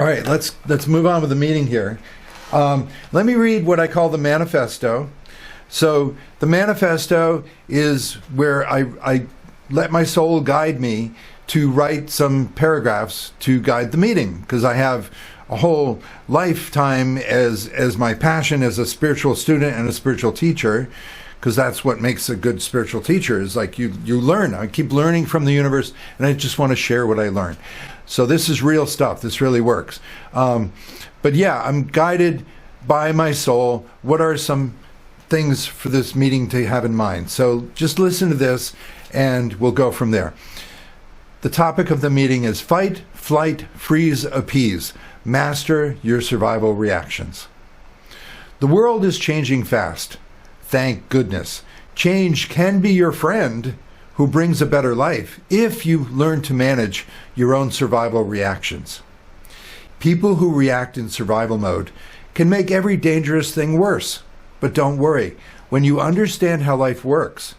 All right, let's move on with the meeting here. Let me read what I call the manifesto. So the manifesto is where I let my soul guide me to write some paragraphs to guide the meeting, because I have a whole lifetime as my passion as a spiritual student and a spiritual teacher, because that's what makes a good spiritual teacher, is like you learn. I keep learning from the universe, and I just want to share what I learn. So this is real stuff. This really works. But yeah, I'm guided by my soul. What are some things for this meeting to have in mind? So just listen to this, and we'll go from there. The topic of the meeting is fight, flight, freeze, appease. Master your survival reactions. The world is changing fast. Thank goodness. Change can be your friend who brings a better life if you learn to manage your own survival reactions. People who react in survival mode can make every dangerous thing worse. But don't worry. When you understand how life works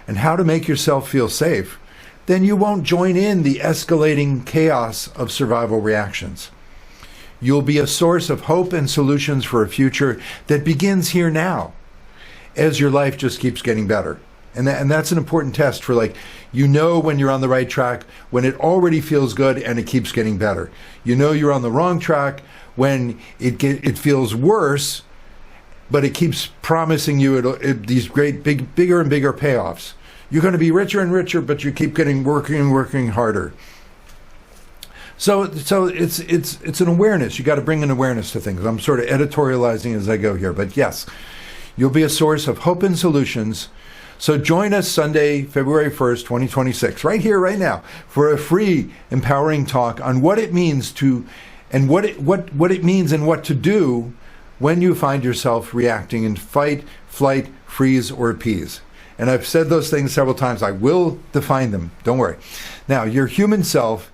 and how to make yourself feel safe, then you won't join in the escalating chaos of survival reactions. You'll be a source of hope and solutions for a future that begins here now, as your life just keeps getting better. And that's an important test for, like, you know when you're on the right track, when it already feels good and it keeps getting better. You know you're on the wrong track when it feels worse, but it keeps promising you these great, bigger and bigger payoffs. You're going to be richer and richer, but you keep working harder. So it's an awareness. You got to bring an awareness to things. I'm sort of editorializing as I go here, but yes, you'll be a source of hope and solutions. So join us Sunday, February 1st, 2026, right here, right now, for a free, empowering talk on what it means to, and what it means and what to do when you find yourself reacting in fight, flight, freeze, or appease. And I've said those things several times. I will define them. Don't worry. Now, your human self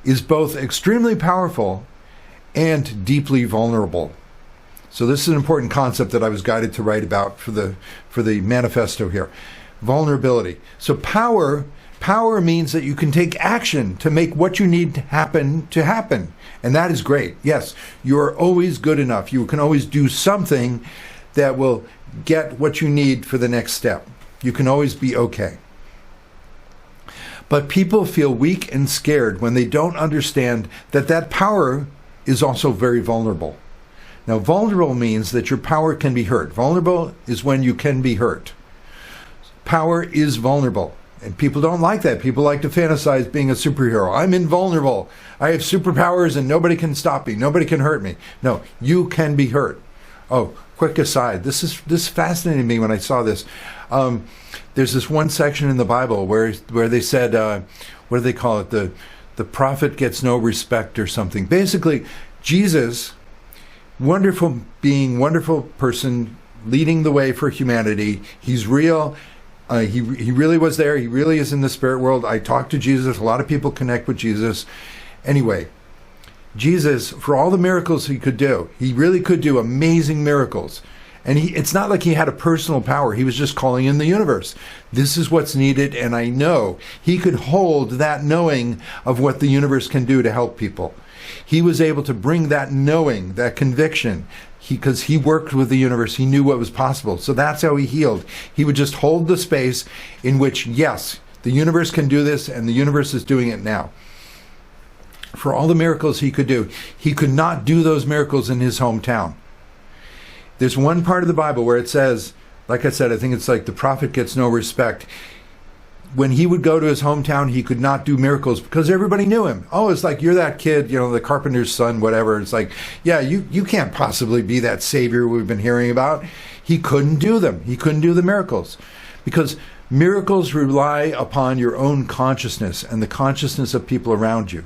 is both extremely powerful and deeply vulnerable. So this is an important concept that I was guided to write about for the manifesto here. Vulnerability. So power means that you can take action to make what you need to happen. And that is great. Yes, you're always good enough. You can always do something that will get what you need for the next step. You can always be okay. But people feel weak and scared when they don't understand that power is also very vulnerable. Now, vulnerable means that your power can be hurt. Vulnerable is when you can be hurt. Power is vulnerable. And people don't like that. People like to fantasize being a superhero. I'm invulnerable. I have superpowers and nobody can stop me. Nobody can hurt me. No, you can be hurt. Oh, quick aside. This fascinated me when I saw this. There's this one section in the Bible where they said, what do they call it? The prophet gets no respect or something. Basically, Jesus, wonderful being, wonderful person, leading the way for humanity. He's real. He really was there. He really is in the spirit world. I talked to Jesus. A lot of people connect with Jesus. Anyway, Jesus, for all the miracles he could do, he really could do amazing miracles. And it's not like he had a personal power. He was just calling in the universe. This is what's needed, and I know. He could hold that knowing of what the universe can do to help people. He was able to bring that knowing, that conviction, because he worked with the universe. He knew what was possible. So that's how he healed. He would just hold the space in which, yes, the universe can do this, and the universe is doing it now. For all the miracles he could do, he could not do those miracles in his hometown. There's one part of the Bible where it says, like I said, I think it's like the prophet gets no respect. When he would go to his hometown, he could not do miracles because everybody knew him. Oh, it's like, you're that kid, the carpenter's son, whatever. It's like, yeah, you can't possibly be that savior we've been hearing about. He couldn't do them. He couldn't do the miracles because miracles rely upon your own consciousness and the consciousness of people around you.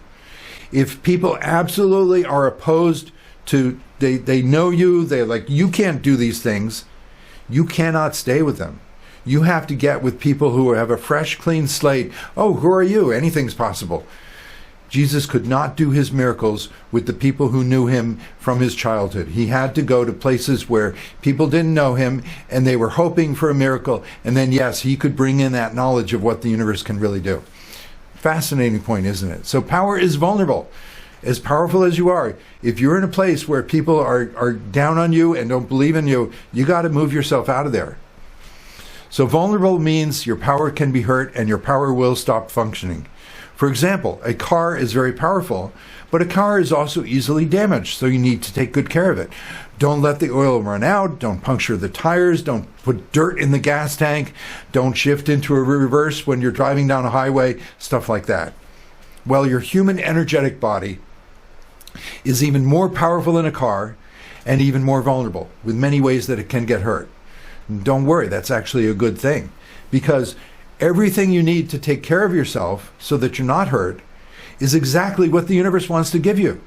If people absolutely are opposed to, they know you, they're like, you can't do these things, you cannot stay with them. You have to get with people who have a fresh, clean slate. Oh, who are you? Anything's possible. Jesus could not do his miracles with the people who knew him from his childhood. He had to go to places where people didn't know him and they were hoping for a miracle. And then, yes, he could bring in that knowledge of what the universe can really do. Fascinating point, isn't it? So power is vulnerable. as powerful as you are, if you're in a place where people are down on you and don't believe in you, you got to move yourself out of there. So vulnerable means your power can be hurt and your power will stop functioning. For example, a car is very powerful, but a car is also easily damaged, so you need to take good care of it. Don't let the oil run out, don't puncture the tires, don't put dirt in the gas tank, don't shift into a reverse when you're driving down a highway, stuff like that. Well, your human energetic body is even more powerful than a car and even more vulnerable, with many ways that it can get hurt. And don't worry, that's actually a good thing, because everything you need to take care of yourself so that you're not hurt is exactly what the universe wants to give you.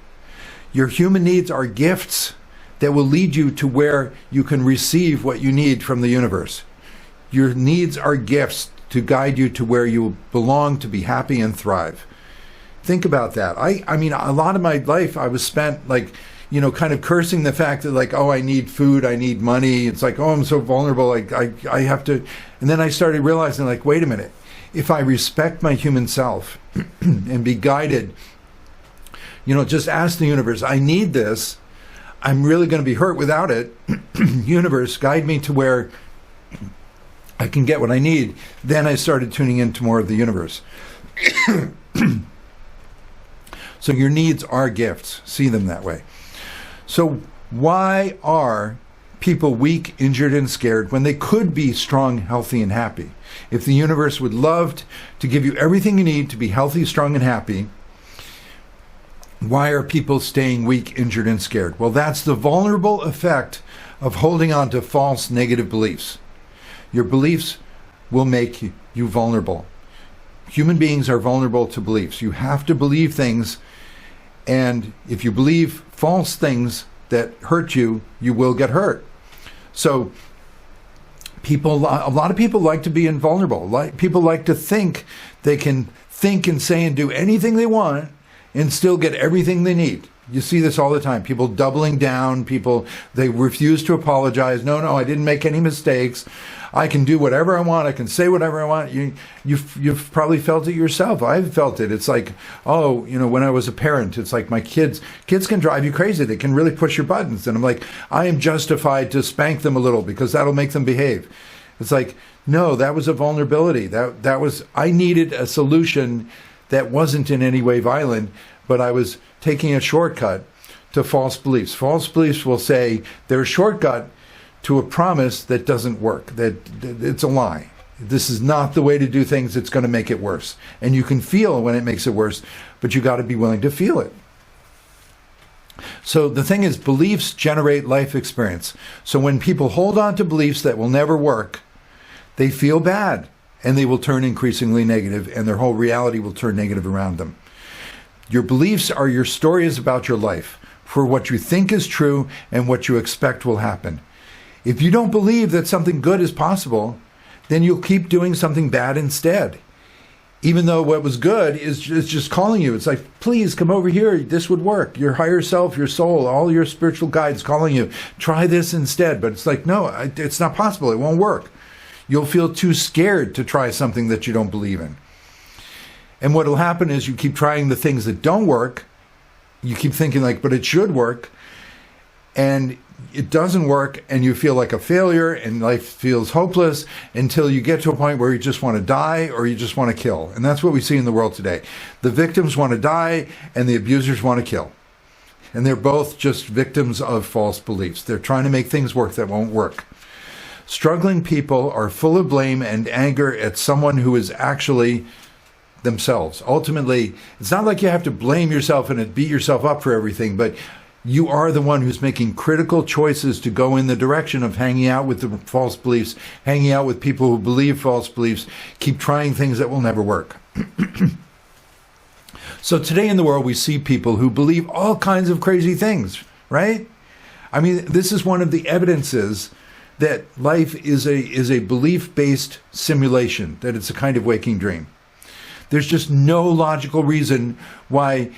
Your human needs are gifts that will lead you to where you can receive what you need from the universe. Your needs are gifts to guide you to where you belong, to be happy and thrive. Think about that. I mean, a lot of my life I was spent kind of cursing the fact that oh, I need food, I need money. It's like, oh, I'm so vulnerable. I have to. And then I started realizing wait a minute, if I respect my human self and be guided, just ask the universe, I need this. I'm really going to be hurt without it. Universe, guide me to where I can get what I need. Then I started tuning into more of the universe. So your needs are gifts. See them that way. So why are people weak, injured, and scared when they could be strong, healthy, and happy? If the universe would love to give you everything you need to be healthy, strong, and happy, why are people staying weak, injured, and scared? Well, that's the vulnerable effect of holding on to false negative beliefs. Your beliefs will make you vulnerable. Human beings are vulnerable to beliefs. You have to believe things, and if you believe false things that hurt you, you will get hurt. So a lot of people like to be invulnerable. People like to think they can think and say and do anything they want and still get everything they need. You see this all the time. People doubling down, they refuse to apologize. No, I didn't make any mistakes. I can do whatever I want. I can say whatever I want. You've probably felt it yourself. I've felt it. It's like, when I was a parent, it's like my kids can drive you crazy. They can really push your buttons. And I'm like, I am justified to spank them a little because that'll make them behave. It's like, no, that was a vulnerability. I needed a solution that wasn't in any way violent, but I was taking a shortcut to false beliefs. False beliefs will say they're a shortcut to a promise that doesn't work, that it's a lie. This is not the way to do things. It's going to make it worse. And you can feel when it makes it worse, but you got to be willing to feel it. So the thing is, beliefs generate life experience. So when people hold on to beliefs that will never work, they feel bad and they will turn increasingly negative, and their whole reality will turn negative around them. Your beliefs are your stories about your life, for what you think is true and what you expect will happen. If you don't believe that something good is possible, then you'll keep doing something bad instead. Even though what was good is just calling you. It's like, please come over here. This would work. Your higher self, your soul, all your spiritual guides calling you. Try this instead. But it's like, no, it's not possible. It won't work. You'll feel too scared to try something that you don't believe in. And what will happen is you keep trying the things that don't work. You keep thinking but it should work. And it doesn't work, and you feel like a failure, and life feels hopeless until you get to a point where you just want to die or you just want to kill. And that's what we see in the world today. The victims want to die, and the abusers want to kill. And they're both just victims of false beliefs. They're trying to make things work that won't work. Struggling people are full of blame and anger at someone who is actually themselves. Ultimately, it's not like you have to blame yourself and beat yourself up for everything, but you are the one who's making critical choices to go in the direction of hanging out with the false beliefs, hanging out with people who believe false beliefs, keep trying things that will never work. So today in the world, we see people who believe all kinds of crazy things, right? I mean, this is one of the evidences that life is a belief-based simulation, that it's a kind of waking dream. There's just no logical reason why,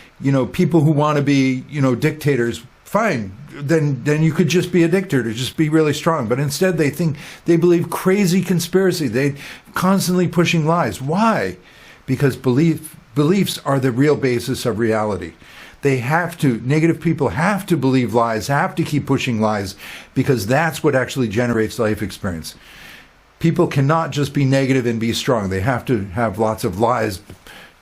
people who want to be, dictators, fine, then you could just be a dictator, just be really strong. But instead they believe crazy conspiracy. They constantly pushing lies. Why? Because beliefs are the real basis of reality. Negative people have to believe lies, have to keep pushing lies, because that's what actually generates life experience. People cannot just be negative and be strong. They have to have lots of lies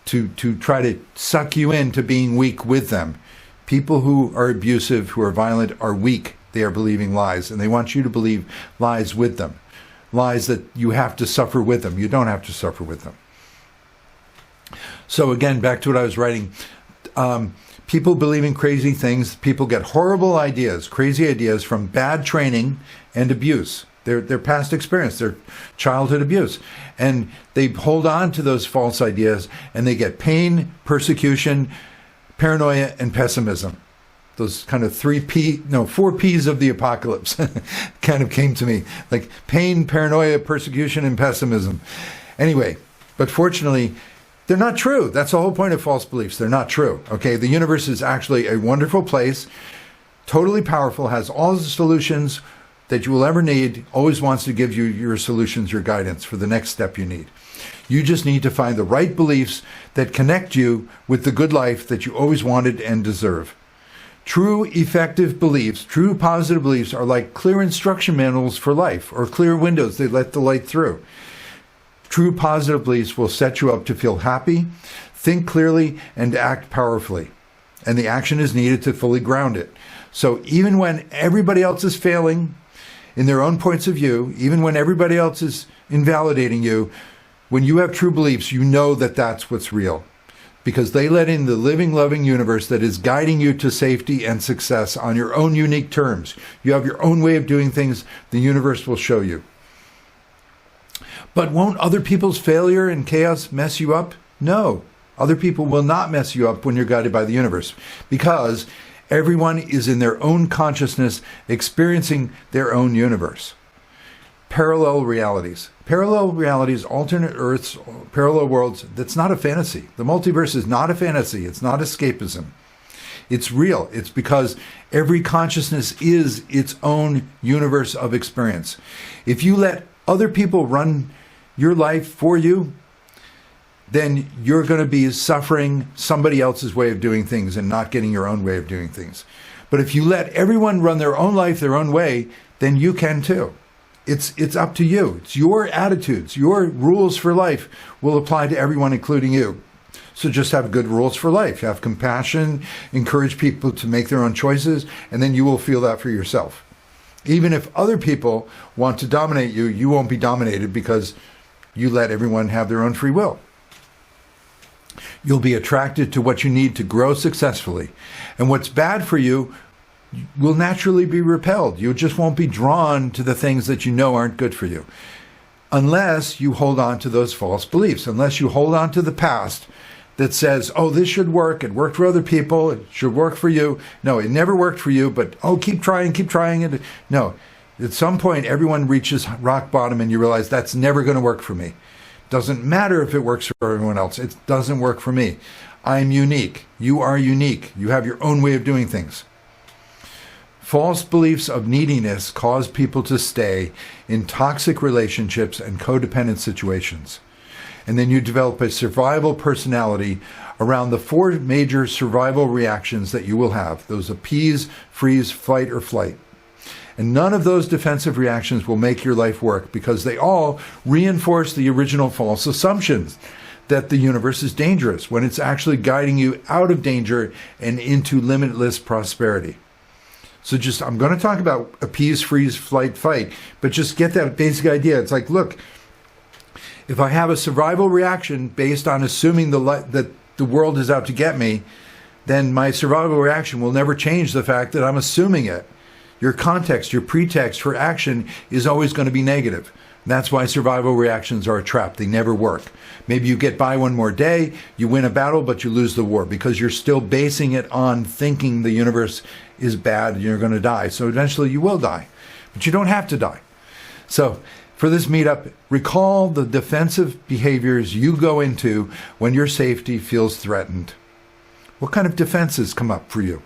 to try to suck you into being weak with them. People who are abusive, who are violent, are weak. They are believing lies, and they want you to believe lies with them. Lies that you have to suffer with them. You don't have to suffer with them. So again, back to what I was writing. People believing crazy things. People get horrible ideas, crazy ideas from bad training and abuse. Their past experience, their childhood abuse. And they hold on to those false ideas, and they get pain, persecution, paranoia, and pessimism. Those kind of 4 P's of the apocalypse kind of came to me. Like pain, paranoia, persecution, and pessimism. Anyway, but fortunately, they're not true. That's the whole point of false beliefs. They're not true. Okay, the universe is actually a wonderful place, totally powerful, has all the solutions that you will ever need, always wants to give you your solutions, your guidance for the next step you need. You just need to find the right beliefs that connect you with the good life that you always wanted and deserve. True effective beliefs, true positive beliefs are like clear instruction manuals for life, or clear windows. They let the light through. True positive beliefs will set you up to feel happy, think clearly, and act powerfully. And the action is needed to fully ground it. So even when everybody else is failing in their own points of view, even when everybody else is invalidating you, when you have true beliefs, you know that that's what's real. Because they let in the living, loving universe that is guiding you to safety and success on your own unique terms. You have your own way of doing things. The universe will show you. But won't other people's failure and chaos mess you up? No. Other people will not mess you up when you're guided by the universe, because everyone is in their own consciousness experiencing their own universe. Parallel realities. Parallel realities, alternate Earths, parallel worlds, that's not a fantasy. The multiverse is not a fantasy. It's not escapism. It's real. It's because every consciousness is its own universe of experience. If you let other people run your life for you, then you're going to be suffering somebody else's way of doing things and not getting your own way of doing things. But if you let everyone run their own life their own way, then you can too. It's up to you. It's your attitudes, your rules for life will apply to everyone, including you. So just have good rules for life. Have compassion, encourage people to make their own choices, and then you will feel that for yourself. Even if other people want to dominate you, you won't be dominated because you let everyone have their own free will. You'll be attracted to what you need to grow successfully. And what's bad for you will naturally be repelled. You just won't be drawn to the things that you know aren't good for you. Unless you hold on to those false beliefs. Unless you hold on to the past that says, oh, this should work. It worked for other people. It should work for you. No, it never worked for you, but keep trying it. No, at some point, everyone reaches rock bottom and you realize that's never going to work for me. Doesn't matter if it works for everyone else. It doesn't work for me. I'm unique. You are unique. You have your own way of doing things. False beliefs of neediness cause people to stay in toxic relationships and codependent situations. And then you develop a survival personality around the 4 major survival reactions that you will have. Those appease, freeze, fight, or flight. And none of those defensive reactions will make your life work because they all reinforce the original false assumptions that the universe is dangerous when it's actually guiding you out of danger and into limitless prosperity. So I'm going to talk about appease, freeze, flight, fight, but just get that basic idea. It's like, look, if I have a survival reaction based on assuming that the world is out to get me, then my survival reaction will never change the fact that I'm assuming it. Your context, your pretext for action is always going to be negative. That's why survival reactions are a trap. They never work. Maybe you get by one more day, you win a battle, but you lose the war because you're still basing it on thinking the universe is bad and you're going to die. So eventually you will die, but you don't have to die. So for this meetup, recall the defensive behaviors you go into when your safety feels threatened. What kind of defenses come up for you?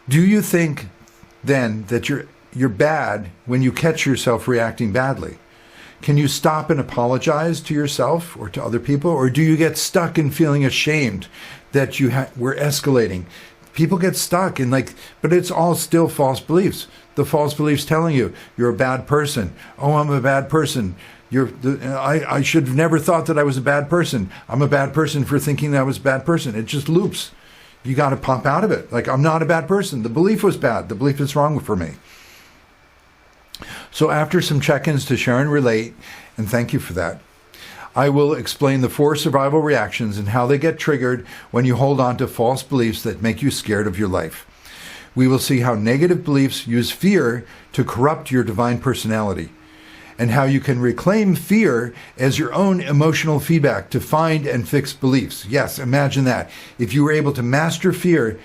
Do you think then that you're bad when you catch yourself reacting badly? Can you stop and apologize to yourself or to other people? Or do you get stuck in feeling ashamed that we're escalating? People get stuck in but it's all still false beliefs. The false beliefs telling you you're a bad person. Oh, I'm a bad person. I should have never thought that I was a bad person. I'm a bad person for thinking that I was a bad person. It just loops. You got to pop out of it. I'm not a bad person. The belief was bad. The belief is wrong for me. So after some check-ins to share and relate, and thank you for that, I will explain the 4 survival reactions and how they get triggered when you hold on to false beliefs that make you scared of your life. We will see how negative beliefs use fear to corrupt your divine personality, and how you can reclaim fear as your own emotional feedback to find and fix beliefs. Yes, imagine that. If you were able to master fear,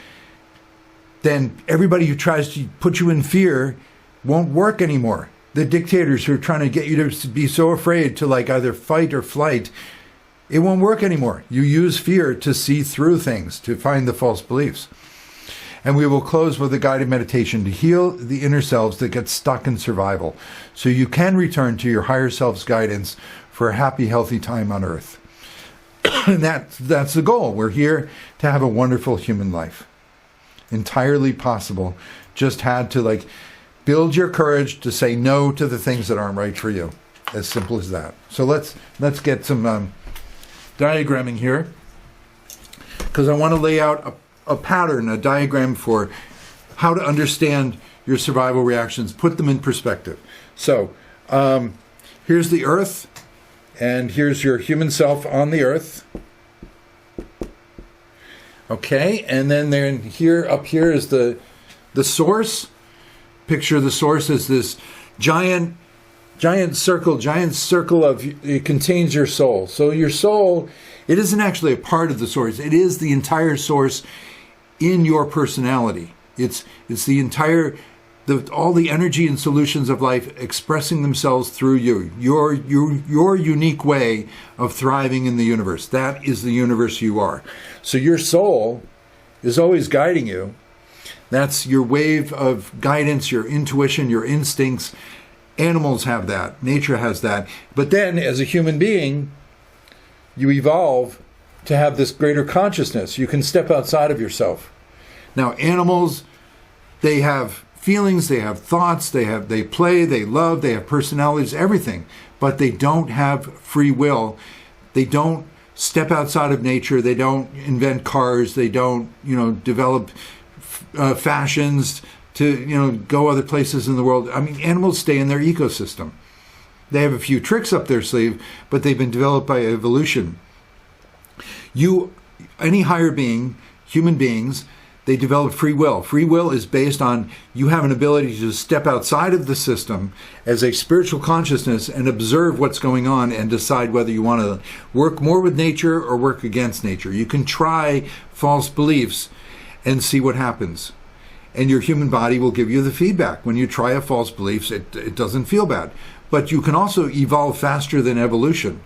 then everybody who tries to put you in fear won't work anymore. The dictators who are trying to get you to be so afraid to either fight or flight, it won't work anymore. You use fear to see through things, to find the false beliefs. And we will close with a guided meditation to heal the inner selves that get stuck in survival, so you can return to your higher self's guidance for a happy, healthy time on earth. And that's the goal. We're here to have a wonderful human life. Entirely possible. Just had to build your courage to say no to the things that aren't right for you. As simple as that. So let's get some diagramming here, because I want to lay out a pattern, a diagram for how to understand your survival reactions, put them in perspective. So here's the earth, and here's your human self on the earth. Okay, and then up here is the source. Picture the source as this giant circle of, it contains your soul. So your soul, it isn't actually a part of the source. It is the entire source in your personality. It's the entire, all the energy and solutions of life expressing themselves through you. Your unique way of thriving in the universe. That is the universe you are. So your soul is always guiding you. That's your wave of guidance, your intuition, your instincts. Animals have that. Nature has that. But then, as a human being, you evolve to have this greater consciousness. You can step outside of yourself. Now, animals, they have feelings, they have thoughts, they play, they love, they have personalities, everything. But they don't have free will. They don't step outside of nature. They don't invent cars. They don't, develop fashions to go other places in the world. I mean, animals stay in their ecosystem. They have a few tricks up their sleeve, but they've been developed by evolution. Any higher being, human beings, they develop free will. Free will is based on you have an ability to step outside of the system as a spiritual consciousness and observe what's going on and decide whether you want to work more with nature or work against nature. You can try false beliefs and see what happens. And your human body will give you the feedback. When you try a false belief, it doesn't feel bad. But you can also evolve faster than evolution.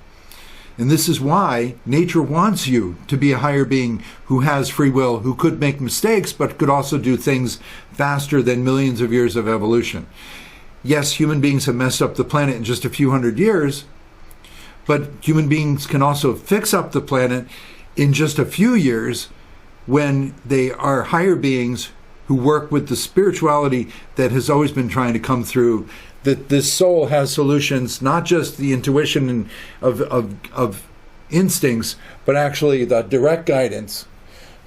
And this is why nature wants you to be a higher being who has free will, who could make mistakes, but could also do things faster than millions of years of evolution. Yes, human beings have messed up the planet in just a few hundred years, but human beings can also fix up the planet in just a few years when they are higher beings who work with the spirituality that has always been trying to come through. That this soul has solutions, not just the intuition of instincts, but actually the direct guidance.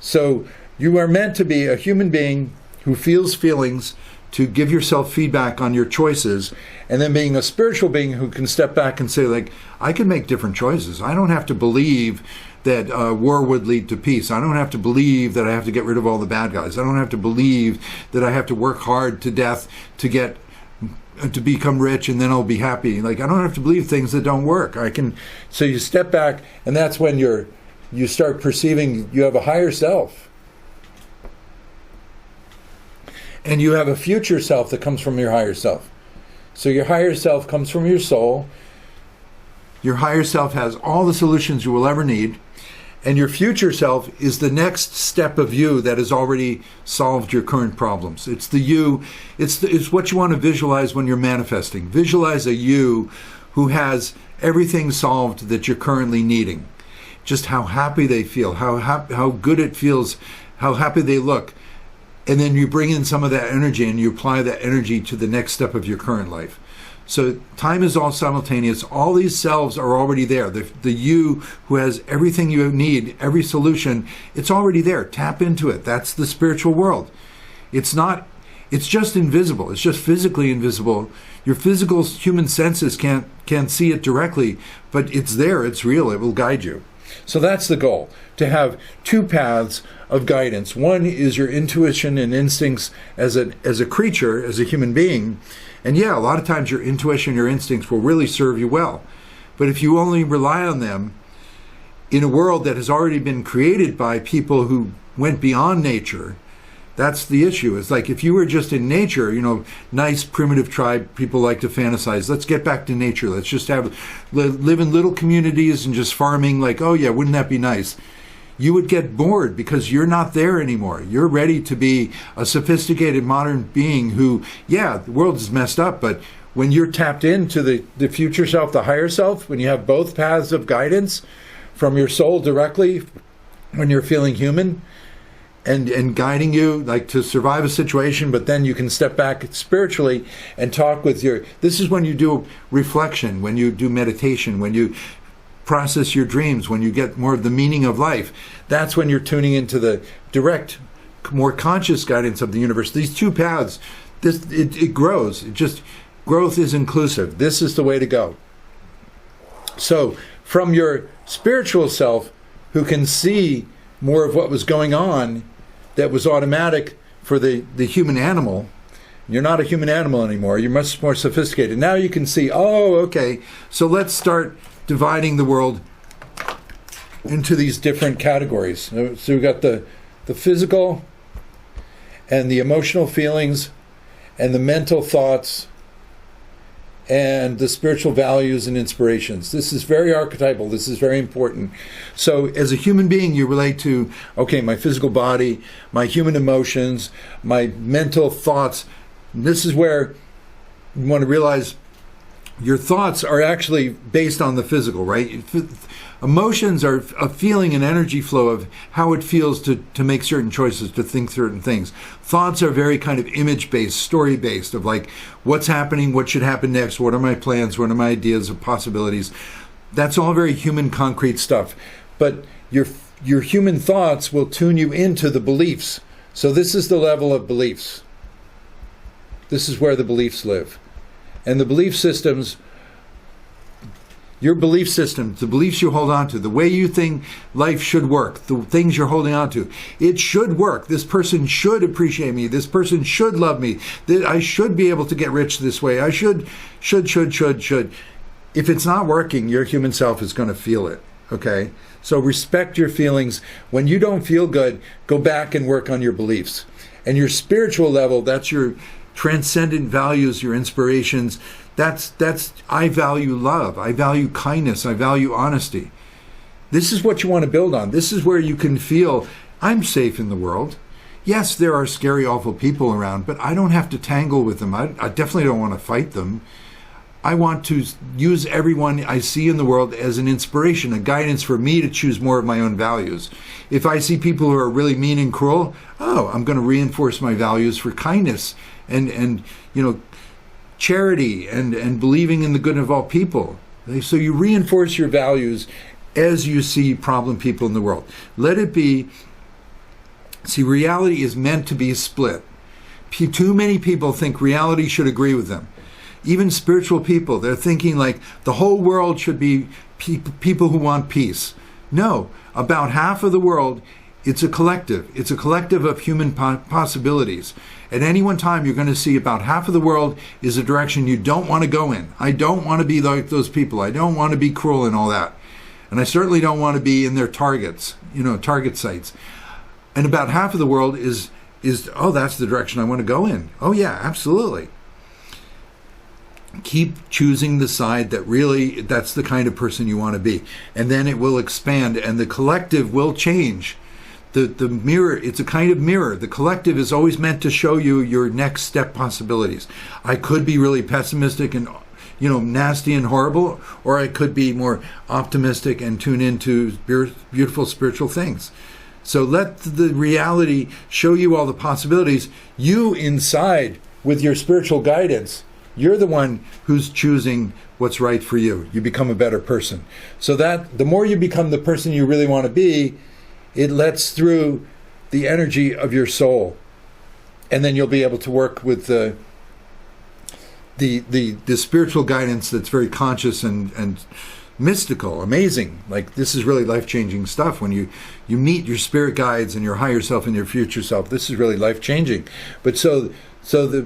So you are meant to be a human being who feels feelings, to give yourself feedback on your choices, and then being a spiritual being who can step back and say, I can make different choices. I don't have to believe that war would lead to peace. I don't have to believe that I have to get rid of all the bad guys. I don't have to believe that I have to work hard to death to become rich and then I'll be happy. I don't have to believe things that don't work. So you step back, and that's when you start perceiving you have a higher self. And you have a future self that comes from your higher self. So your higher self comes from your soul. Your higher self has all the solutions you will ever need. And your future self is the next step of you that has already solved your current problems. It's the you. It's what you want to visualize when you're manifesting. Visualize a you who has everything solved that you're currently needing. Just how happy they feel, how good it feels, how happy they look. And then you bring in some of that energy and you apply that energy to the next step of your current life. So time is all simultaneous. All these selves are already there. The you who has everything you need, every solution, it's already there. Tap into it. That's the spiritual world. It's just invisible. It's just physically invisible. Your physical human senses can't see it directly, but it's there. It's real. It will guide you. So that's the goal, to have two paths of guidance. One is your intuition and instincts as a creature, as a human being. And yeah, a lot of times your intuition, your instincts will really serve you well. But if you only rely on them in a world that has already been created by people who went beyond nature, that's the issue. It's like if you were just in nature, nice primitive tribe, people like to fantasize. Let's get back to nature. Let's just live in little communities and just farming like, oh yeah, wouldn't that be nice? You would get bored because you're not there anymore. You're ready to be a sophisticated modern being who, yeah, the world is messed up, but when you're tapped into the future self, the higher self, when you have both paths of guidance from your soul directly, when you're feeling human, and guiding you like to survive a situation, but then you can step back spiritually and talk with this is when you do reflection, when you do meditation, when you process your dreams, when you get more of the meaning of life. That's when you're tuning into the direct, more conscious guidance of the universe. These two paths, it grows. Growth is inclusive. This is the way to go. So from your spiritual self, who can see more of what was going on that was automatic for the human animal, you're not a human animal anymore. You're much more sophisticated. Now you can see, oh, okay, so let's start dividing the world into these different categories. So we've got the physical and the emotional feelings and the mental thoughts and the spiritual values and inspirations. This is very archetypal. This is very important. So as a human being, you relate to, okay, my physical body, my human emotions, my mental thoughts. And this is where you want to realize your thoughts are actually based on the physical, right? Emotions are a feeling and energy flow of how it feels to make certain choices, to think certain things. Thoughts are very kind of image-based, story-based, of like, what's happening, what should happen next, what are my plans, what are my ideas of possibilities. That's all very human, concrete stuff. But your human thoughts will tune you into the beliefs. So this is the level of beliefs. This is where the beliefs live. And the belief systems, your belief systems, the beliefs you hold on to, the way you think life should work, the things you're holding on to, it should work. This person should appreciate me. This person should love me. I should be able to get rich this way. I should. If it's not working, your human self is going to feel it, okay? So respect your feelings. When you don't feel good, go back and work on your beliefs. And your spiritual level, that's your transcendent values, your inspirations. That's I value love. I value kindness. I value honesty. This is what you want to build on. This is where you can feel, I'm safe in the world. Yes, there are scary, awful people around, but I don't have to tangle with them. I definitely don't want to fight them. I want to use everyone I see in the world as an inspiration, a guidance for me to choose more of my own values. If I see people who are really mean and cruel, I'm going to reinforce my values for kindness and charity and believing in the good of all people. So you reinforce your values as you see problem people in the world. Let it be. See, reality is meant to be split. Too many people think reality should agree with them. Even spiritual people, they're thinking like the whole world should be people who want peace. No, about half of the world, it's a collective. It's a collective of human possibilities. At any one time, you're going to see about half of the world is a direction you don't want to go in. I don't want to be like those people. I don't want to be cruel and all that. And I certainly don't want to be in their target sites. And about half of the world is that's the direction I want to go in. Oh yeah, absolutely. Keep choosing the side that really, that's the kind of person you want to be. And then it will expand and the collective will change. The mirror, it's a kind of mirror. The collective is always meant to show you your next step possibilities. I could be really pessimistic and nasty and horrible, or I could be more optimistic and tune into beautiful spiritual things. So let the reality show you all the possibilities. You inside, with your spiritual guidance, you're the one who's choosing what's right for you. You become a better person. So that the more you become the person you really want to be, it lets through the energy of your soul. And then you'll be able to work with the spiritual guidance that's very conscious and mystical, amazing. Like, this is really life-changing stuff. When you meet your spirit guides and your higher self and your future self, this is really life-changing. But so the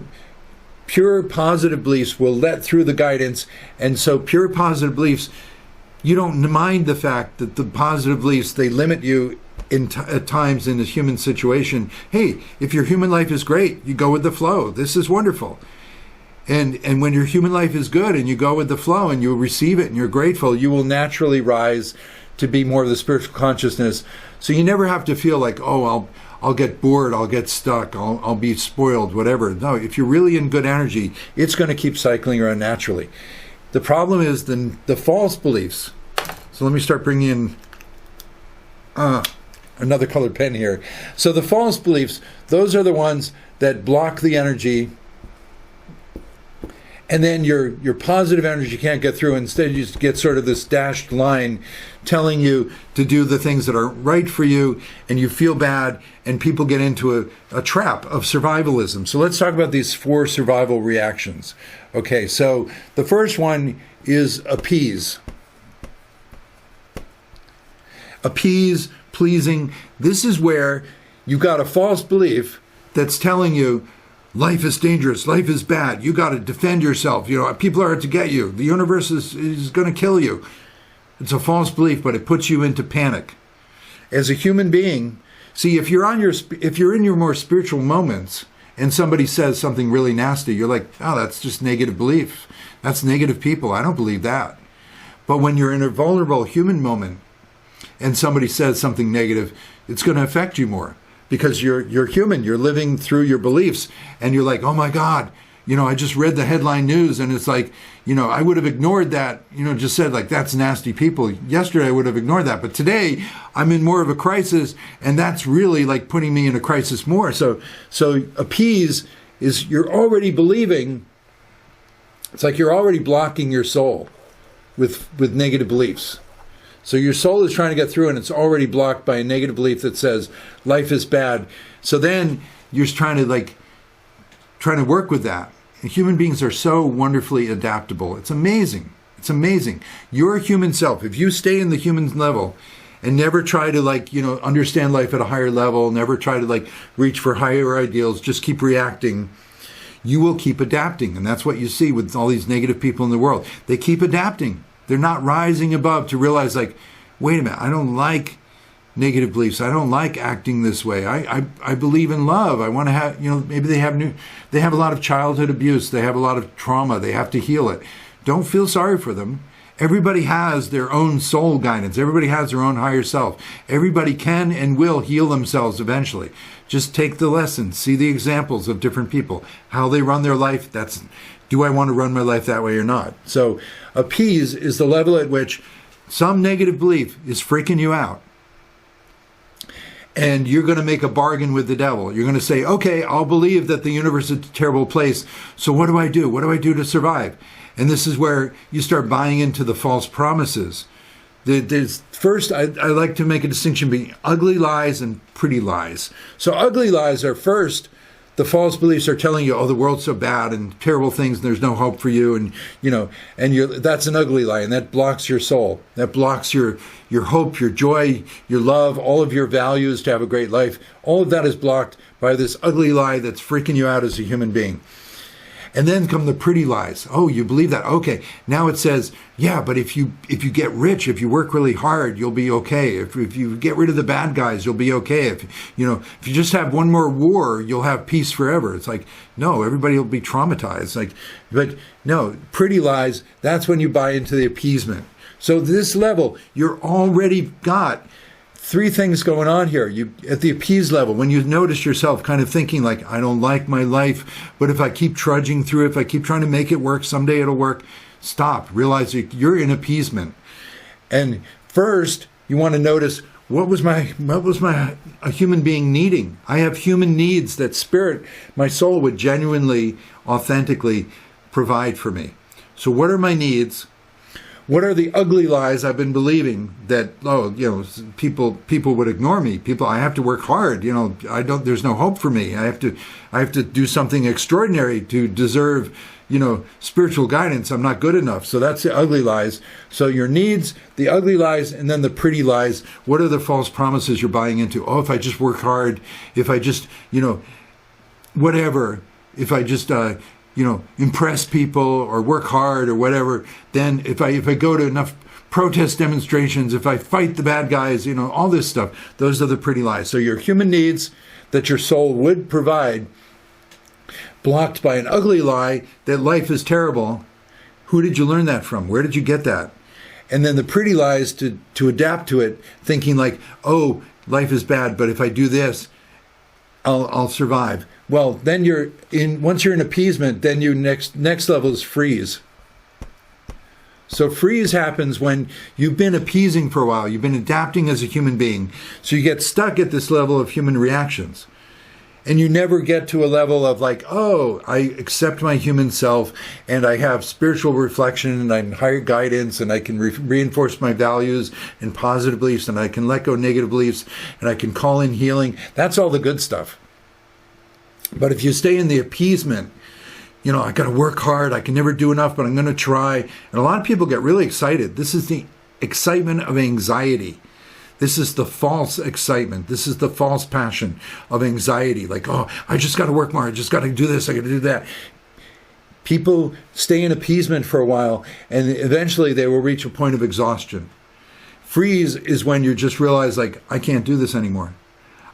pure positive beliefs will let through the guidance, and so pure positive beliefs, you don't mind the fact that the positive beliefs, they limit you at times in a human situation. Hey, if your human life is great, you go with the flow. This is wonderful. And when your human life is good and you go with the flow and you receive it and you're grateful, you will naturally rise to be more of the spiritual consciousness. So you never have to feel like, oh, I'll get bored, I'll get stuck, I'll be spoiled, whatever. No, if you're really in good energy, it's going to keep cycling around naturally. The problem is the false beliefs. So let me start bringing in another colored pen here. So the false beliefs, those are the ones that block the energy, and then your positive energy can't get through. Instead, you just get sort of this dashed line telling you to do the things that are right for you, and you feel bad, and people get into a trap of survivalism. So let's talk about these 4 survival reactions. Okay, so the first one is appease. Appease, pleasing. This is where you've got a false belief that's telling you, life is dangerous. Life is bad. You got to defend yourself. People are out to get you. The universe is going to kill you. It's a false belief, but it puts you into panic. As a human being, see, if you're in your more spiritual moments and somebody says something really nasty, you're like, oh, that's just negative belief. That's negative people. I don't believe that. But when you're in a vulnerable human moment and somebody says something negative, it's going to affect you more. Because you're human, you're living through your beliefs, and you're like, oh my God, I just read the headline news, and it's like, I would have ignored that, just said like, that's nasty people. Yesterday I would have ignored that, but today I'm in more of a crisis, and that's really like putting me in a crisis more. So appease is you're already believing, it's like you're already blocking your soul with negative beliefs. So your soul is trying to get through, and it's already blocked by a negative belief that says life is bad. So then you're trying to work with that. And human beings are so wonderfully adaptable. It's amazing. It's amazing. Your human self, if you stay in the human level and never try to understand life at a higher level, never try to reach for higher ideals, just keep reacting, you will keep adapting. And that's what you see with all these negative people in the world. They keep adapting. They're not rising above to realize, wait a minute, I don't like negative beliefs. I don't like acting this way. I believe in love. I want to have, maybe they have a lot of childhood abuse. They have a lot of trauma. They have to heal it. Don't feel sorry for them. Everybody has their own soul guidance. Everybody has their own higher self. Everybody can and will heal themselves eventually. Just take the lessons, see the examples of different people, how they run their life. Do I want to run my life that way or not? So appease is the level at which some negative belief is freaking you out. And you're going to make a bargain with the devil. You're going to say, okay, I'll believe that the universe is a terrible place. So what do I do? What do I do to survive? And this is where you start buying into the false promises. First, I like to make a distinction between ugly lies and pretty lies. So ugly lies are first, the false beliefs are telling you, oh, the world's so bad and terrible things and there's no hope for you. And, that's an ugly lie, and that blocks your soul. That blocks your hope, your joy, your love, all of your values to have a great life. All of that is blocked by this ugly lie that's freaking you out as a human being. And then come the pretty lies. Oh, you believe that? Okay. Now it says, yeah, but if you get rich, if you work really hard, you'll be okay. If you get rid of the bad guys, you'll be okay. If you just have one more war, you'll have peace forever. It's like, no, everybody will be traumatized. But no, pretty lies, that's when you buy into the appeasement. So this level, you're already got 3 things going on here. You at the appease level, when you notice yourself kind of thinking like, I don't like my life, but if I keep trudging through it, if I keep trying to make it work, someday it'll work. stop, realize you're in appeasement. And first, you want to notice, what was a human being needing? I have human needs that spirit, my soul, would genuinely, authentically provide for me. So what are my needs? What are the ugly lies I've been believing that, people would ignore me? I have to work hard. There's no hope for me. I have to do something extraordinary to deserve, spiritual guidance. I'm not good enough. So that's the ugly lies. So your needs, the ugly lies, and then the pretty lies. What are the false promises you're buying into? Oh, if I just work hard, if I just, whatever, if I just, impress people or work hard or whatever, then if I go to enough protest demonstrations, if I fight the bad guys, all this stuff, those are the pretty lies. So your human needs that your soul would provide, blocked by an ugly lie that life is terrible. Who did you learn that from? Where did you get that? And then the pretty lies to adapt to it, thinking like, oh, life is bad, but if I do this, I'll survive. Well, then once you're in appeasement, then your next level is freeze. So freeze happens when you've been appeasing for a while. You've been adapting as a human being. So you get stuck at this level of human reactions. And you never get to a level of like, oh, I accept my human self and I have spiritual reflection and I'm higher guidance and I can reinforce my values and positive beliefs and I can let go negative beliefs and I can call in healing. That's all the good stuff. But if you stay in the appeasement, I got to work hard. I can never do enough, but I'm going to try. And a lot of people get really excited. This is the excitement of anxiety. This is the false excitement. This is the false passion of anxiety. Like, oh, I just got to work more. I just got to do this. I got to do that. People stay in appeasement for a while, and eventually they will reach a point of exhaustion. Freeze is when you just realize, like, I can't do this anymore.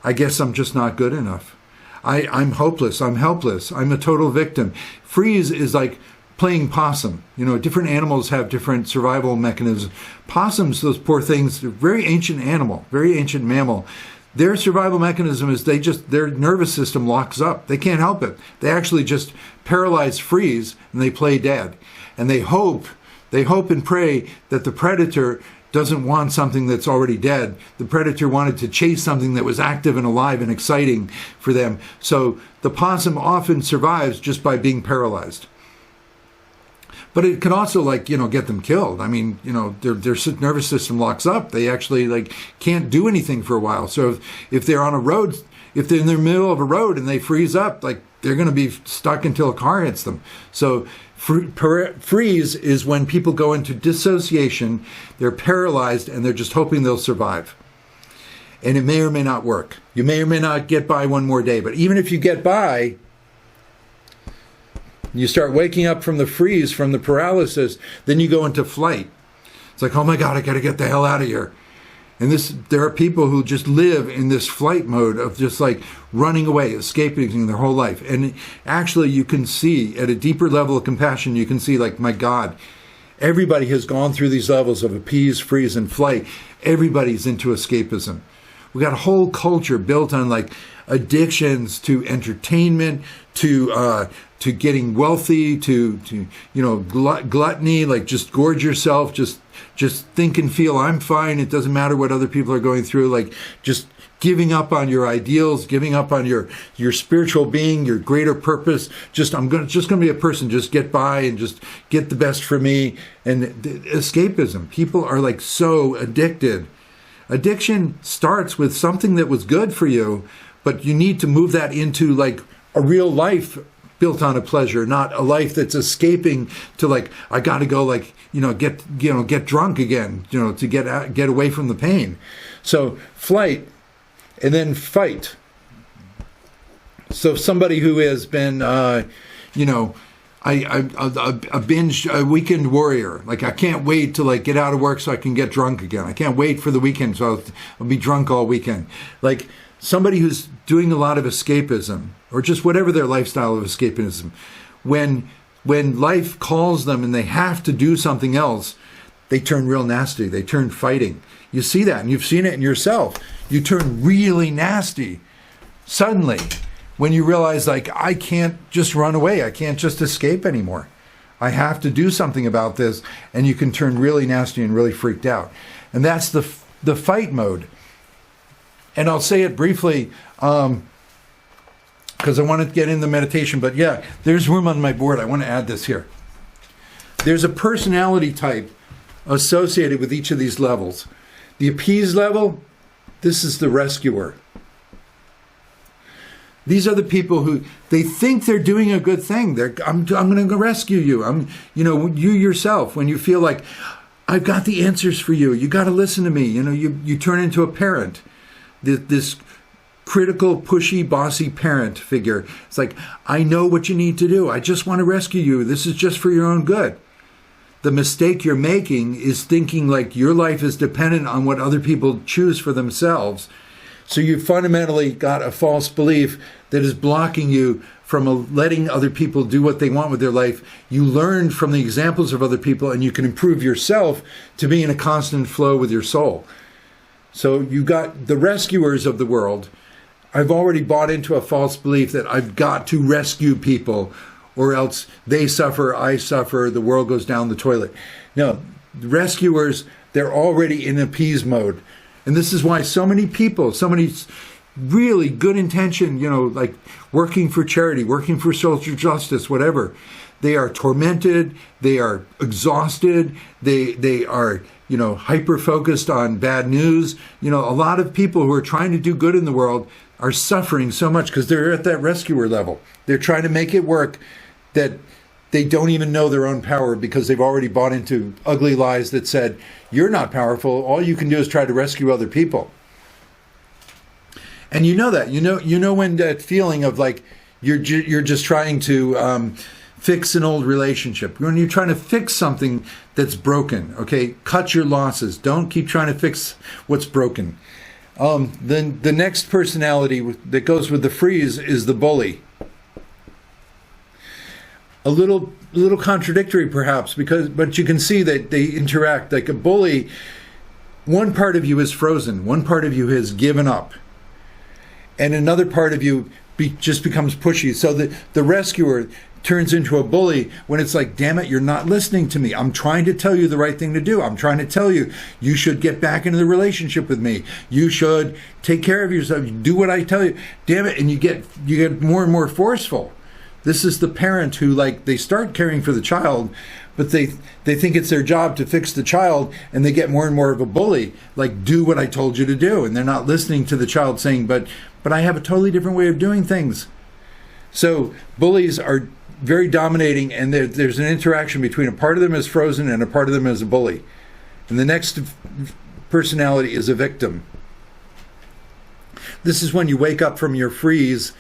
I guess I'm just not good enough. I'm hopeless. I'm helpless. I'm a total victim. Freeze is like playing possum. Different animals have different survival mechanisms. Possums, those poor things, they're very ancient animal, very ancient mammal. Their survival mechanism is their nervous system locks up. They can't help it. They actually just paralyze, freeze, and they play dead. And they hope and pray that the predator doesn't want something that's already dead. The predator wanted to chase something that was active and alive and exciting for them. So the possum often survives just by being paralyzed. But it can also get them killed. I mean, their nervous system locks up. They actually can't do anything for a while. So if they're on a road, if they're in the middle of a road and they freeze up, they're going to be stuck until a car hits them. So freeze is when people go into dissociation, they're paralyzed, and they're just hoping they'll survive. And it may or may not work. You may or may not get by one more day. But even if you get by, you start waking up from the freeze, from the paralysis, then you go into flight. It's like, oh my God, I got to get the hell out of here. And there are people who just live in this flight mode of just running away, escaping their whole life. And actually you can see at a deeper level of compassion, you can see my God, everybody has gone through these levels of appease, freeze, and flight. Everybody's into escapism. We got a whole culture built on addictions to entertainment, to getting wealthy, to gluttony, just gorge yourself, just think and feel I'm fine. It doesn't matter what other people are going through. Just giving up on your ideals, giving up on your spiritual being, your greater purpose. I'm just going to be a person. Just get by and just get the best for me. And escapism. People are so addicted. Addiction starts with something that was good for you, but you need to move that into a real life built on a pleasure, not a life that's escaping to I got to go get drunk again, to get away from the pain. So flight and then fight. So somebody who has been a weekend warrior, I can't wait to get out of work so I can get drunk again. I can't wait for the weekend so I'll be drunk all weekend. Somebody who's doing a lot of escapism, or just whatever their lifestyle of escapism, when life calls them and they have to do something else, they turn real nasty. They turn fighting. You see that, and you've seen it in yourself. You turn really nasty suddenly when you realize I can't just run away. I can't just escape anymore. I have to do something about this, and you can turn really nasty and really freaked out. And that's the fight mode. And I'll say it briefly because I want to get into meditation. But yeah, there's room on my board. I want to add this here. There's a personality type associated with each of these levels. The appease level, this is the rescuer. These are the people who, they think they're doing a good thing. I'm going to rescue you. You yourself, when you feel like, I've got the answers for you. You got to listen to me. You turn into a parent. This critical, pushy, bossy parent figure. It's like, I know what you need to do. I just want to rescue you. This is just for your own good. The mistake you're making is thinking like your life is dependent on what other people choose for themselves. So you've fundamentally got a false belief that is blocking you from letting other people do what they want with their life. You learn from the examples of other people, and you can improve yourself to be in a constant flow with your soul. So you got the rescuers of the world. I've already bought into a false belief that I've got to rescue people, or else they suffer, I suffer, the world goes down the toilet. No, the rescuers, they're already in appease mode. And this is why so many people, so many really good intention, like working for charity, working for social justice, whatever, they are tormented, they are exhausted, they are, hyper-focused on bad news. A lot of people who are trying to do good in the world are suffering so much because they're at that rescuer level. They're trying to make it work that they don't even know their own power because they've already bought into ugly lies that said, you're not powerful. All you can do is try to rescue other people. And you know that. You know when that feeling of like you're just trying to fix an old relationship. When you're trying to fix something that's broken, okay? Cut your losses. Don't keep trying to fix what's broken. Then the next personality that goes with the freeze is the bully. A little contradictory perhaps, but you can see that they interact. Like a bully, one part of you is frozen, one part of you has given up, and another part of you just becomes pushy. So the rescuer turns into a bully when it's like, damn it, you're not listening to me. I'm trying to tell you the right thing to do. I'm trying to tell you, you should get back into the relationship with me. You should take care of yourself. Do what I tell you. Damn it. And you get more and more forceful. This is the parent who, like, they start caring for the child, but they think it's their job to fix the child, and they get more and more of a bully, like, do what I told you to do. And they're not listening to the child saying, but I have a totally different way of doing things. So bullies are very dominating, and there's an interaction between a part of them is frozen and a part of them is a bully. And the next personality is a victim. This is when you wake up from your freeze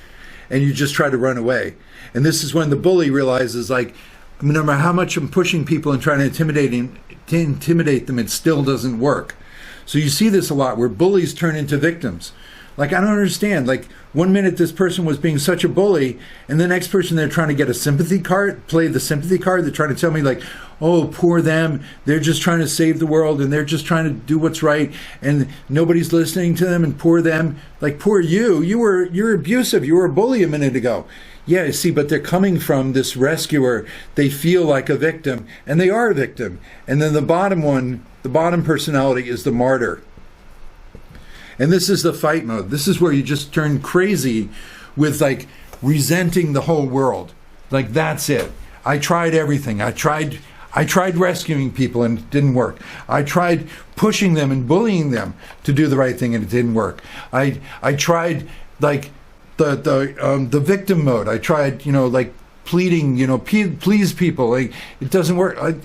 and you just try to run away. And this is when the bully realizes, like, no matter how much I'm pushing people and trying to intimidate them, it still doesn't work. So you see this a lot where bullies turn into victims. Like, I don't understand. Like, one minute this person was being such a bully, and the next person they're trying to get a sympathy card, play the sympathy card. They're trying to tell me, like, oh, poor them. They're just trying to save the world, and they're just trying to do what's right, and nobody's listening to them, and poor them. Like, poor you. You're abusive. You were a bully a minute ago. Yeah, see, but they're coming from this rescuer. They feel like a victim, and they are a victim. And then the bottom personality is the martyr. And this is the fight mode. This is where you just turn crazy with, like, resenting the whole world. Like, that's it. I tried everything. I tried rescuing people and it didn't work. I tried pushing them and bullying them to do the right thing and it didn't work. I tried, like, the victim mode. I tried, like, pleading, please people. Like, it doesn't work.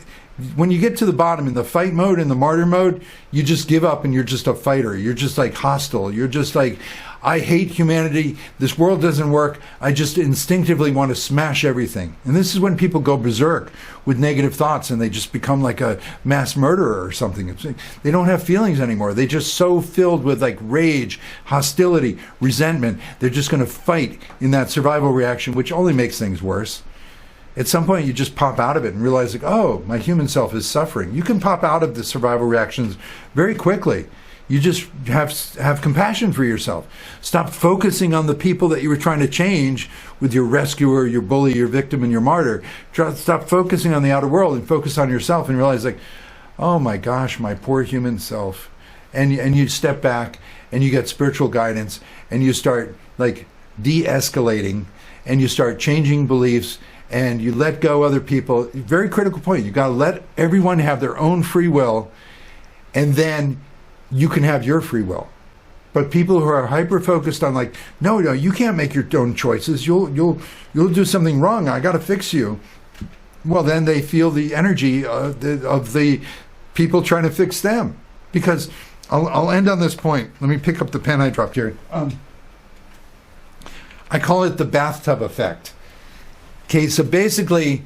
When you get to the bottom in the fight mode and the martyr mode, you just give up and you're just a fighter. You're just, like, hostile. You're just like, I hate humanity. This world doesn't work. I just instinctively want to smash everything. And this is when people go berserk with negative thoughts and they just become like a mass murderer or something. They don't have feelings anymore. They're just so filled with, like, rage, hostility, resentment. They're just going to fight in that survival reaction, which only makes things worse. At some point, you just pop out of it and realize, like, oh, my human self is suffering. You can pop out of the survival reactions very quickly. You just have compassion for yourself. Stop focusing on the people that you were trying to change with your rescuer, your bully, your victim, and your martyr. Stop focusing on the outer world and focus on yourself and realize, like, oh my gosh, my poor human self. And you step back and you get spiritual guidance and you start like de-escalating and you start changing beliefs and you let go other people. Very critical point. You got to let everyone have their own free will, and then you can have your free will. But people who are hyper focused on like, no, you can't make your own choices. You'll do something wrong. I got to fix you. Well, then they feel the energy of the people trying to fix them. Because I'll end on this point. Let me pick up the pen I dropped here. I call it the bathtub effect. Okay, so basically,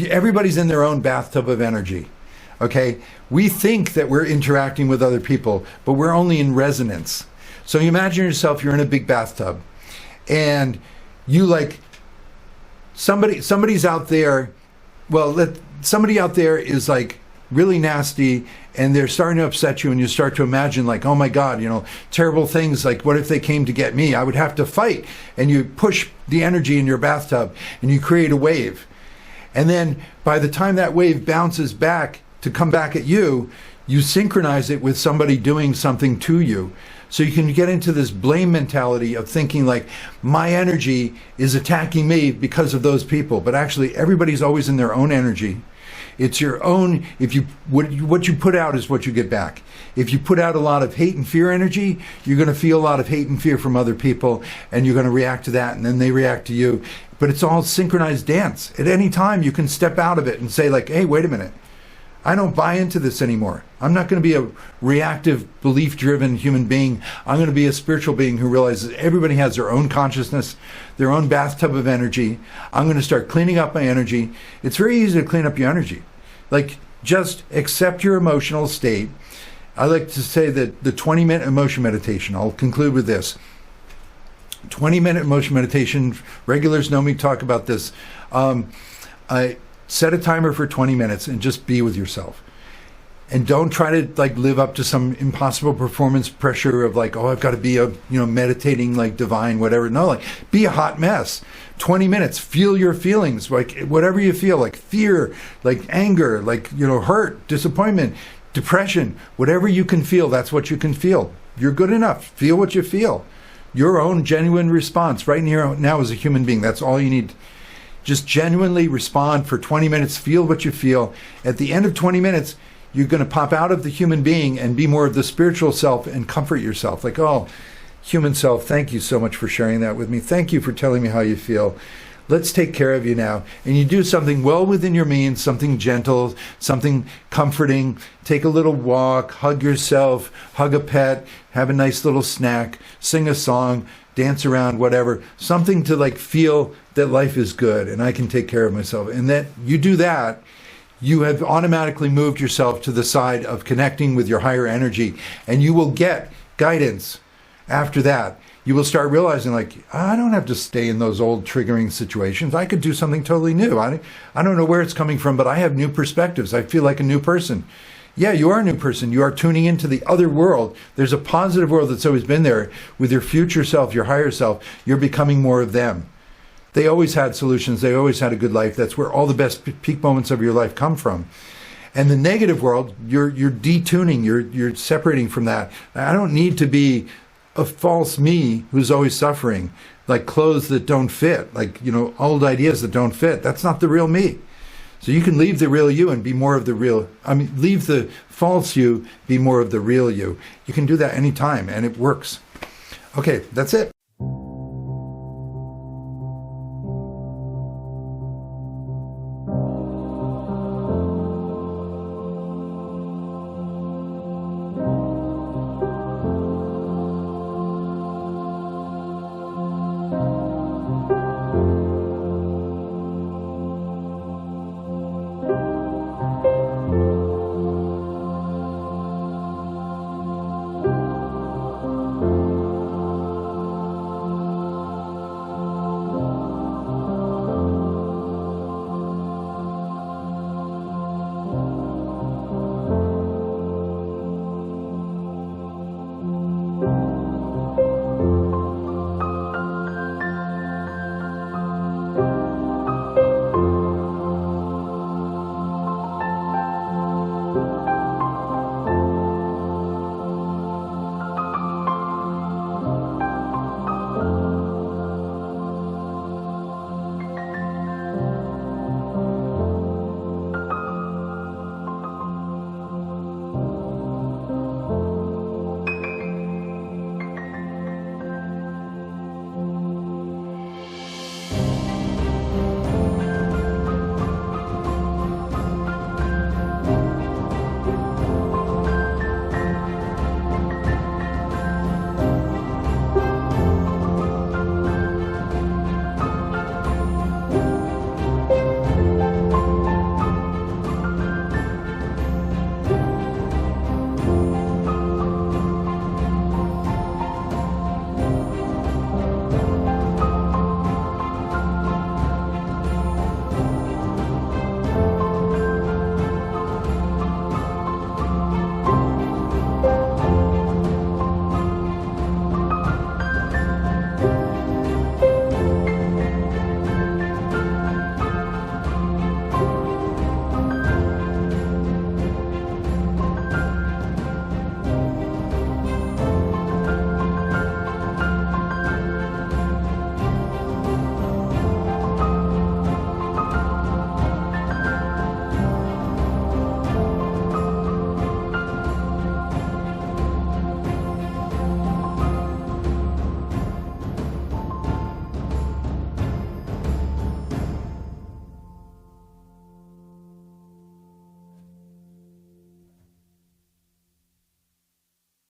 everybody's in their own bathtub of energy. Okay, we think that we're interacting with other people, but we're only in resonance. So you imagine yourself, you're in a big bathtub, and you like somebody's out there. Well, somebody out there is like really nasty, and they're starting to upset you, and you start to imagine like, oh my God, terrible things. Like, what if they came to get me? I would have to fight. And you push the energy in your bathtub, and you create a wave. And then by the time that wave bounces back to come back at you, you synchronize it with somebody doing something to you. So you can get into this blame mentality of thinking like, my energy is attacking me because of those people. But actually, everybody's always in their own energy. It's your own. What you put out is what you get back. If you put out a lot of hate and fear energy, you're going to feel a lot of hate and fear from other people, and you're going to react to that, and then they react to you. But it's all synchronized dance. At any time, you can step out of it and say like, hey, wait a minute. I don't buy into this anymore. I'm not going to be a reactive, belief-driven human being. I'm going to be a spiritual being who realizes everybody has their own consciousness, their own bathtub of energy. I'm going to start cleaning up my energy. It's very easy to clean up your energy. Like, just accept your emotional state. I like to say that the 20-minute emotion meditation, I'll conclude with this. 20-minute emotion meditation, regulars know me talk about this. I set a timer for 20 minutes and just be with yourself. And don't try to like live up to some impossible performance pressure of like, oh, I've got to be a, meditating like divine, whatever. No, like be a hot mess. 20 minutes, feel your feelings, like whatever you feel, like fear, like anger, like, hurt, disappointment, depression, whatever you can feel, that's what you can feel. You're good enough. Feel what you feel. Your own genuine response right here now as a human being. That's all you need. Just genuinely respond for 20 minutes, feel what you feel. At the end of 20 minutes, you're going to pop out of the human being and be more of the spiritual self and comfort yourself. Like, oh, human self, thank you so much for sharing that with me. Thank you for telling me how you feel. Let's take care of you now. And you do something well within your means, something gentle, something comforting. Take a little walk, hug yourself, hug a pet, have a nice little snack, sing a song, dance around, whatever. Something to like feel that life is good and I can take care of myself. And that you do that, you have automatically moved yourself to the side of connecting with your higher energy, and you will get guidance after that. You will start realizing like, I don't have to stay in those old triggering situations. I could do something totally new. I don't know where it's coming from, but I have new perspectives. I feel like a new person. Yeah, you are a new person. You are tuning into the other world. There's a positive world that's always been there. With your future self, your higher self, you're becoming more of them. They always had solutions. They always had a good life. That's where all the best peak moments of your life come from. And the negative world, you're detuning. You're separating from that. I don't need to be a false me who's always suffering, like clothes that don't fit, like, old ideas that don't fit. That's not the real me. So you can leave the real you and be more of the real, leave the false you, be more of the real you. You can do that anytime, and it works. Okay, that's it.